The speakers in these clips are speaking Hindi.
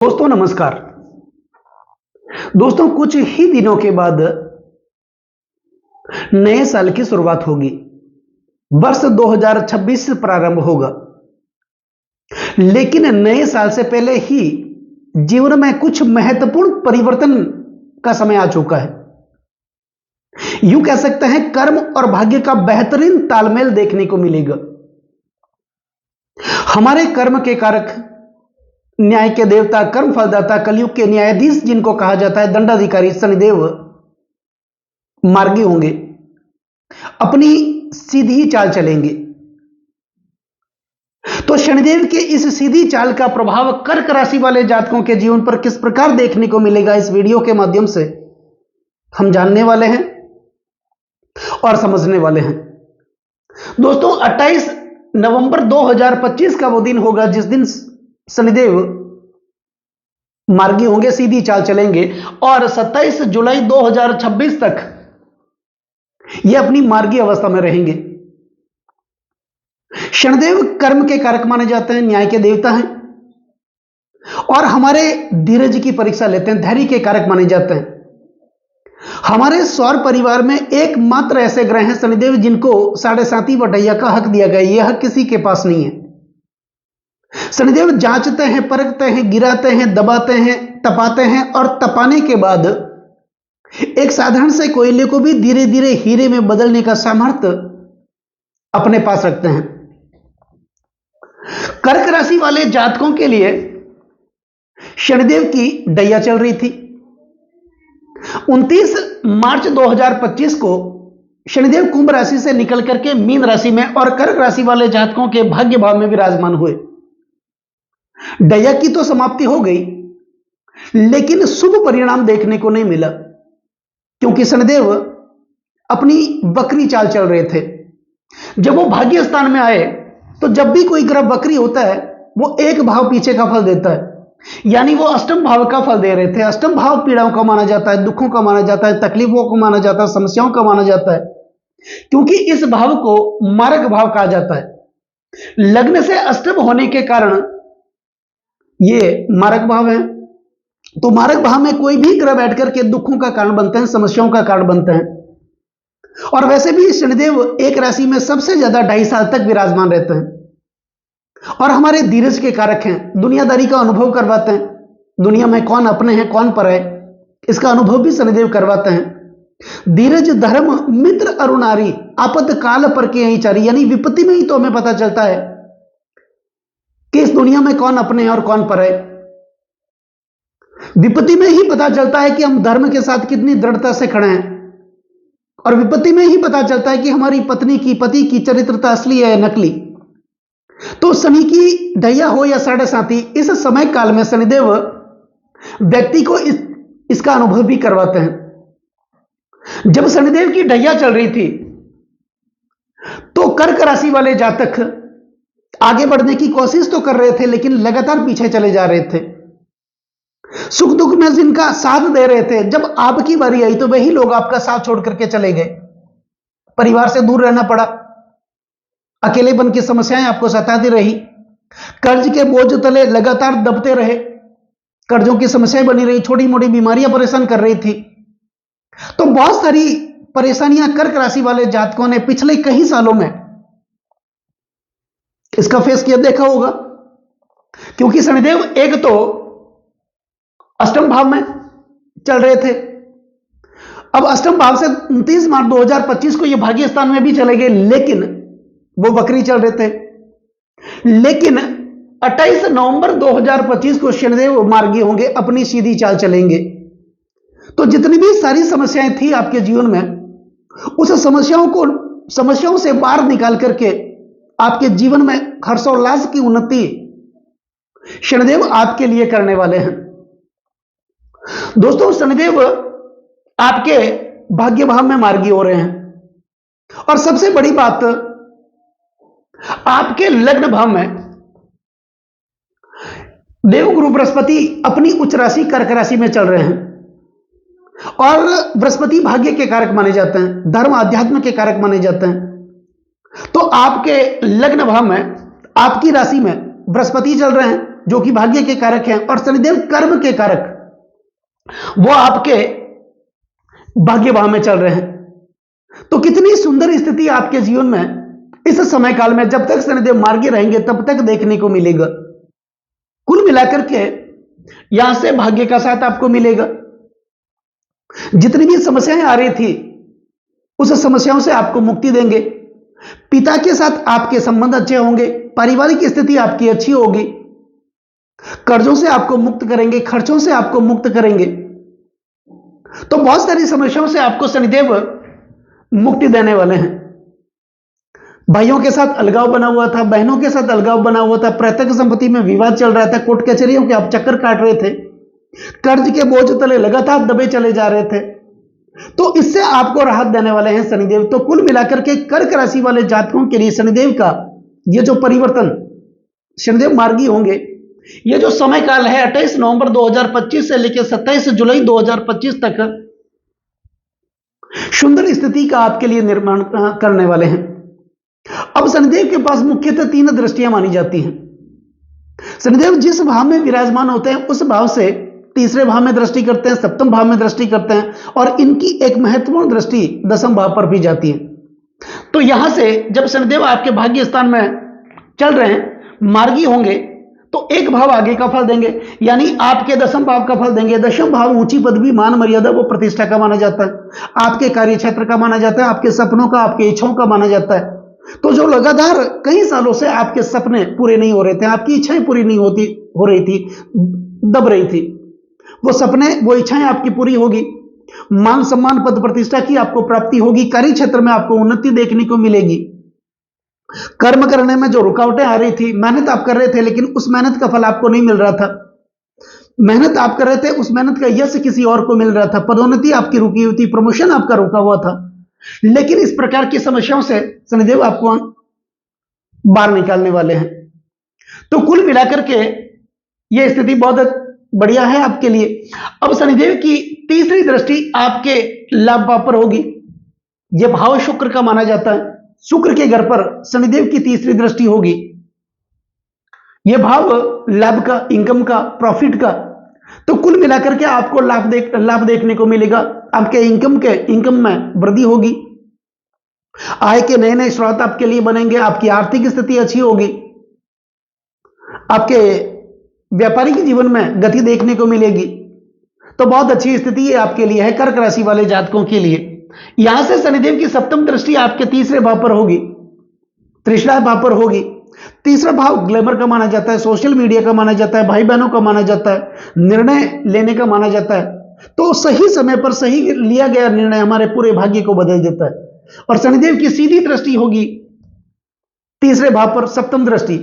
दोस्तों नमस्कार। दोस्तों कुछ ही दिनों के बाद नए साल की शुरुआत होगी। वर्ष 2026 से प्रारंभ होगा। लेकिन नए साल से पहले ही जीवन में कुछ महत्वपूर्ण परिवर्तन का समय आ चुका है। यूं कह सकते हैं कर्म और भाग्य का बेहतरीन तालमेल देखने को मिलेगा। हमारे कर्म के कारक, न्याय के देवता, कर्म फलदाता, कलयुग के न्यायाधीश जिनको कहा जाता है दंडाधिकारी शनिदेव मार्गी होंगे, अपनी सीधी चाल चलेंगे। तो शनिदेव के इस सीधी चाल का प्रभाव कर्क राशि वाले जातकों के जीवन पर किस प्रकार देखने को मिलेगा, इस वीडियो के माध्यम से हम जानने वाले हैं और समझने वाले हैं। दोस्तों 28 नवंबर 2025 का वो दिन होगा जिस दिन शनिदेव मार्गी होंगे, सीधी चाल चलेंगे और 27 जुलाई 2026 तक ये अपनी मार्गी अवस्था में रहेंगे। शनिदेव कर्म के कारक माने जाते हैं, न्याय के देवता हैं और हमारे धीरज की परीक्षा लेते हैं, धैर्य के कारक माने जाते हैं। हमारे सौर परिवार में एकमात्र ऐसे ग्रह हैं शनिदेव जिनको 7.5 बटैया का हक दिया गया। यह हक किसी के पास नहीं है। शनिदेव जांचते हैं, परखते हैं, गिराते हैं, दबाते हैं, तपाते हैं और तपाने के बाद एक साधारण से कोयले को भी धीरे धीरे हीरे में बदलने का सामर्थ्य अपने पास रखते हैं। कर्क राशि वाले जातकों के लिए शनिदेव की डैया चल रही थी। 29 मार्च 2025 को शनिदेव कुंभ राशि से निकल करके मीन राशि में और कर्क राशि वाले जातकों के भाग्य भाव में विराजमान हुए। डैया की तो समाप्ति हो गई, लेकिन शुभ परिणाम देखने को नहीं मिला, क्योंकि शनिदेव अपनी वक्री चाल चल रहे थे। जब वो भाग्य स्थान में आए तो जब भी कोई ग्रह वक्री होता है वो एक भाव पीछे का फल देता है, यानी वो अष्टम भाव का फल दे रहे थे। अष्टम भाव पीड़ाओं का माना जाता है, दुखों का माना जाता है, तकलीफों को माना जाता है, समस्याओं का माना जाता है, क्योंकि इस भाव को मारक भाव कहा जाता है। लग्न से अष्टम होने के कारण ये मारक भाव है। तो मारक भाव में कोई भी ग्रह बैठकर के दुखों का कारण बनते हैं, समस्याओं का कारण बनते हैं। और वैसे भी शनिदेव एक राशि में सबसे ज्यादा 2.5 साल तक विराजमान रहते हैं और हमारे धीरज के कारक हैं। दुनियादारी का अनुभव करवाते हैं, दुनिया में कौन अपने हैं कौन पर है इसका अनुभव भी शनिदेव करवाते हैं। धीरज, धर्म, मित्र, अरुणारी, आपद काल पर के यही चारी, यानी विपत्ति में ही तो हमें पता चलता है कि इस दुनिया में कौन अपने हैं और कौन पर है। विपत्ति में ही पता चलता है कि हम धर्म के साथ कितनी दृढ़ता से खड़े हैं और विपत्ति में ही पता चलता है कि हमारी पत्नी की, पति की चरित्रता असली है या नकली। तो शनि की ढैया हो या 7.5, इस समय काल में शनिदेव व्यक्ति को इसका अनुभव भी करवाते हैं। जब शनिदेव की ढैया चल रही थी तो कर्क राशि वाले जातक आगे बढ़ने की कोशिश तो कर रहे थे, लेकिन लगातार पीछे चले जा रहे थे। सुख दुख में जिनका साथ दे रहे थे, जब आपकी बारी आई तो वही लोग आपका साथ छोड़ करके चले गए। परिवार से दूर रहना पड़ा, अकेलेपन की समस्याएं आपको सताती रही, कर्ज के बोझ तले लगातार दबते रहे, कर्जों की समस्याएं बनी रही, छोटी मोटी बीमारियां परेशान कर रही थी। तो बहुत सारी परेशानियां कर्क राशि वाले जातकों ने पिछले कई सालों में इसका फेस किया, देखा होगा, क्योंकि शनिदेव एक तो अष्टम भाव में चल रहे थे। अब अष्टम भाव से 29 मार्च 2025 को ये भाग्य स्थान में भी चले गए, लेकिन वो वक्री चल रहे थे। लेकिन 28 नवंबर 2025 को शनिदेव मार्गी होंगे, अपनी सीधी चाल चलेंगे। तो जितनी भी सारी समस्याएं थी आपके जीवन में, उस समस्याओं से बाहर निकाल करके आपके जीवन में हर्षोल्लास की उन्नति शनिदेव आपके लिए करने वाले हैं। दोस्तों शनिदेव आपके भाग्य भाव में मार्गी हो रहे हैं और सबसे बड़ी बात, आपके लग्न भाव में देवगुरु बृहस्पति अपनी उच्च राशि कर्क राशि में चल रहे हैं और बृहस्पति भाग्य के कारक माने जाते हैं, धर्म अध्यात्म के कारक माने जाते हैं। तो आपके लग्न भाव में, आपकी राशि में बृहस्पति चल रहे हैं जो कि भाग्य के कारक हैं, और शनिदेव कर्म के कारक, वो आपके भाग्य भाव में चल रहे हैं। तो कितनी सुंदर स्थिति आपके जीवन में इस समय काल में, जब तक शनिदेव मार्गी रहेंगे तब तक देखने को मिलेगा। कुल मिलाकर के यहां से भाग्य का साथ आपको मिलेगा। जितनी भी समस्याएं आ रही थी उस समस्याओं से आपको मुक्ति देंगे। पिता के साथ आपके संबंध अच्छे होंगे, पारिवारिक स्थिति आपकी अच्छी होगी, कर्जों से आपको मुक्त करेंगे, खर्चों से आपको मुक्त करेंगे। तो बहुत सारी समस्याओं से आपको शनिदेव मुक्ति देने वाले हैं। भाइयों के साथ अलगाव बना हुआ था, बहनों के साथ अलगाव बना हुआ था, पैतृक संपत्ति में विवाद चल रहा था, कोर्ट कचहरियों के आप चक्कर काट रहे थे, कर्ज के बोझ तले लगातार दबे चले जा रहे थे, तो इससे आपको राहत देने वाले हैं शनिदेव। तो कुल मिलाकर के कर्क राशि वाले जातकों के लिए शनिदेव का ये जो परिवर्तन, शनिदेव मार्गी होंगे, ये जो समय काल है 28 नवंबर 2025 से लेकर 27 जुलाई 2025 तक सुंदर स्थिति का आपके लिए निर्माण करने वाले हैं। अब शनिदेव के पास मुख्यतः 3 दृष्टियां मानी जाती हैं। शनिदेव जिस भाव में विराजमान होते हैं उस भाव से तीसरे भाव में दृष्टि करते हैं, सप्तम भाव में दृष्टि करते हैं, और इनकी एक महत्वपूर्ण दृष्टि दसम भाव पर भी जाती है। तो यहां से जब शनिदेव आपके भाग्य स्थान में चल रहे हैं, मार्गी होंगे, तो एक भाव आगे का फल देंगे, यानी आपके दसम भाव का फल देंगे। दसम भाव ऊंची पदवी, मान मर्यादा, वो प्रतिष्ठा का माना जाता है, आपके कार्य क्षेत्र का माना जाता है, आपके सपनों का, आपके इच्छाओं का माना जाता है। तो जो लगातार कई सालों से आपके सपने पूरे नहीं हो रहे थे, आपकी इच्छाएं पूरी नहीं हो रही थी, दब रही थी, वो सपने, वो इच्छाएं आपकी पूरी होगी। मान सम्मान, पद प्रतिष्ठा की आपको प्राप्ति होगी, कार्य क्षेत्र में आपको उन्नति देखने को मिलेगी। कर्म करने में जो रुकावटें आ रही थी, मेहनत आप कर रहे थे लेकिन उस मेहनत का फल आपको नहीं मिल रहा था, मेहनत आप कर रहे थे, उस मेहनत का यश किसी और को मिल रहा था, पदोन्नति आपकी रुकी हुई थी, प्रमोशन आपका रुका हुआ था, लेकिन इस प्रकार की समस्याओं से शनिदेव आपको बाहर निकालने वाले हैं। तो कुल मिलाकर के यह स्थिति बहुत बढ़िया है आपके लिए। अब शनिदेव की तीसरी दृष्टि आपके लाभ भाव पर होगी। यह भाव शुक्र का माना जाता है, शुक्र के घर पर शनिदेव की तीसरी दृष्टि होगी। यह भाव लाभ का, इनकम का, प्रॉफिट का। तो कुल मिलाकर के आपको लाभ देखने को मिलेगा। आपके इनकम में वृद्धि होगी, आय के नए नए स्रोत आपके लिए बनेंगे, आपकी आर्थिक स्थिति अच्छी होगी, आपके व्यापारिक जीवन में गति देखने को मिलेगी। तो बहुत अच्छी स्थिति है आपके लिए है कर्क राशि वाले जातकों के लिए। यहां से शनिदेव की सप्तम दृष्टि आपके तीसरे भाव पर होगी, तीसरा भाव पर होगी। तीसरा भाव ग्लैमर का माना जाता है, सोशल मीडिया का माना जाता है, भाई बहनों का माना जाता है, निर्णय लेने का माना जाता है। तो सही समय पर सही लिया गया निर्णय हमारे पूरे भाग्य को बदल देता है। और शनिदेव की सीधी दृष्टि होगी तीसरे भाव पर, सप्तम दृष्टि।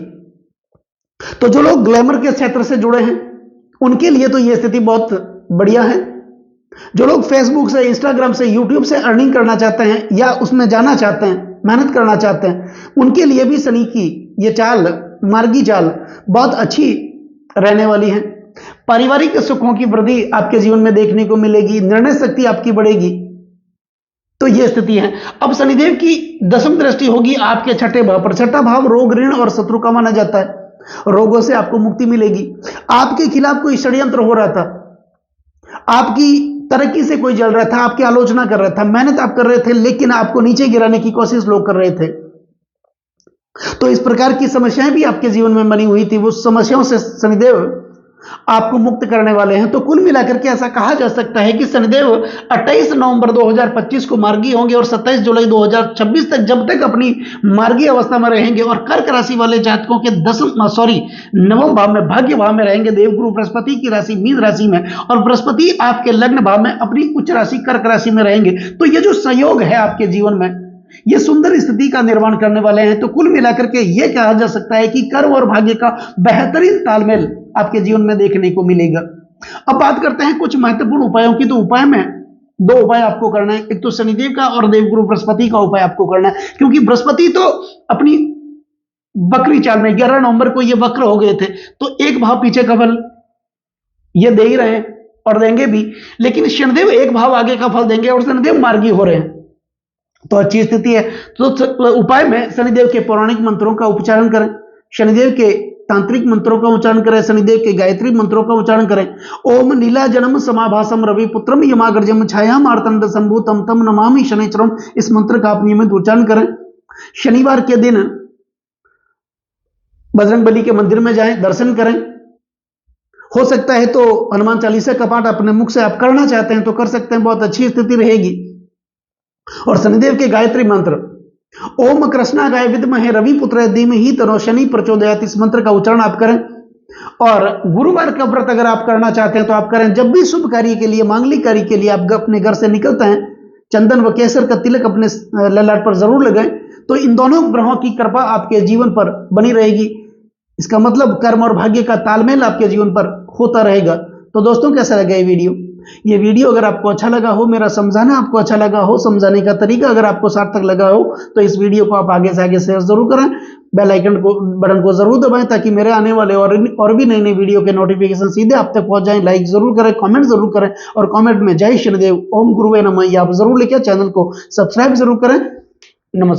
तो जो लोग ग्लैमर के क्षेत्र से जुड़े हैं उनके लिए तो यह स्थिति बहुत बढ़िया है। जो लोग फेसबुक से, इंस्टाग्राम से, यूट्यूब से अर्निंग करना चाहते हैं या उसमें जाना चाहते हैं, मेहनत करना चाहते हैं, उनके लिए भी शनि की ये चाल, मार्गी चाल बहुत अच्छी रहने वाली है। पारिवारिक सुखों की वृद्धि आपके जीवन में देखने को मिलेगी, निर्णय शक्ति आपकी बढ़ेगी। तो यह स्थिति है। अब शनिदेव की दसम दृष्टि होगी आपके छठे भाव पर। छठा भाव रोग, ऋण और शत्रु का माना जाता है। रोगों से आपको मुक्ति मिलेगी। आपके खिलाफ कोई षड्यंत्र हो रहा था, आपकी तरक्की से कोई जल रहा था, आपकी आलोचना कर रहा था, मेहनत आप कर रहे थे लेकिन आपको नीचे गिराने की कोशिश लोग कर रहे थे, तो इस प्रकार की समस्याएं भी आपके जीवन में बनी हुई थी, वो समस्याओं से शनिदेव आपको मुक्त करने वाले हैं। तो कुल मिलाकर के ऐसा कहा जा सकता है कि शनिदेव 28 नवंबर 2025 को मार्गी होंगे और 27 जुलाई 2026 तक, जब तक अपनी मार्गी अवस्था में रहेंगे और कर्क राशि वाले जातकों के नवम भाव में, भाग्य भाव में रहेंगे। देवगुरु बृहस्पति की राशि मीन राशि में और बृहस्पति आपके लग्न भाव में अपनी उच्च राशि कर्क राशि में रहेंगे। तो ये जो संयोग है आपके जीवन में, ये सुंदर स्थिति का निर्माण करने वाले हैं। तो कुल मिलाकर के ये कहा जा सकता है कि कर्म और भाग्य का बेहतरीन तालमेल आपके जीवन में देखने को मिलेगा। अब बात करते हैं कुछ महत्वपूर्ण उपायों की। तो उपाय में 2 उपाय आपको करना है, एक तो शनिदेव का और देवगुरु बृहस्पति का उपाय आपको करना है, क्योंकि बृहस्पति तो अपनी वक्री चाल में 11 नवंबर को ये वक्र हो गए थे, तो एक भाव पीछे का फल ये दे ही रहे हैं और देंगे भी, लेकिन शनिदेव एक भाव आगे का फल देंगे और शनिदेव मार्गी हो रहे हैं, तो अच्छी स्थिति है। तो उपाय में शनिदेव के पौराणिक मंत्रों का उच्चारण करें, शनिदेव के तांत्रिक मंत्रों का उच्चारण करें, शनिदेव के गायत्री मंत्रों का उच्चारण करें। ओम नीला जन्म समाभासम रवि पुत्रम यमाग्रजम छाया मार्तंड संभूतम तम नमामि शनिचरम, इस मंत्र का आप नियमित उच्चारण करें। शनिवार के दिन बजरंगबली के मंदिर में जाएं, दर्शन करें। हो सकता है तो हनुमान चालीसा का पाठ अपने मुख से आप करना चाहते हैं तो कर सकते हैं, बहुत अच्छी स्थिति रहेगी। और शनिदेव के गायत्री मंत्र ओम कृष्णागाय विद्महे रवि पुत्र धीमहि तन्नो शनि प्रचोदयात्, इस मंत्र का उच्चारण आप करें। और गुरुवार का व्रत अगर आप करना चाहते हैं तो आप करें। जब भी शुभ कार्य के लिए, मांगलिक कार्य के लिए आप अपने घर से निकलते हैं, चंदन व केसर का तिलक अपने ललाट पर जरूर लगाएं, तो इन दोनों ग्रहों की कृपा आपके जीवन पर बनी रहेगी। इसका मतलब कर्म और भाग्य का तालमेल आपके जीवन पर होता रहेगा। तो दोस्तों, कैसा लगा ये वीडियो अगर आपको अच्छा लगा हो, मेरा समझाना आपको अच्छा लगा हो, समझाने का तरीका अगर आपको सार्थक लगा हो, तो इस वीडियो को आप आगे से आगे शेयर जरूर करें। बेल आइकन को बटन को जरूर दबाएं ताकि मेरे आने वाले और भी नई नई वीडियो के नोटिफिकेशन सीधे आप तक पहुंच जाएं। लाइक जरूर करें, कमेंट जरूर करें और कमेंट में जय शनिदेव, ओम गुरुवे नमः आप जरूर लिखें। चैनल को सब्सक्राइब जरूर करें। नमस्कार।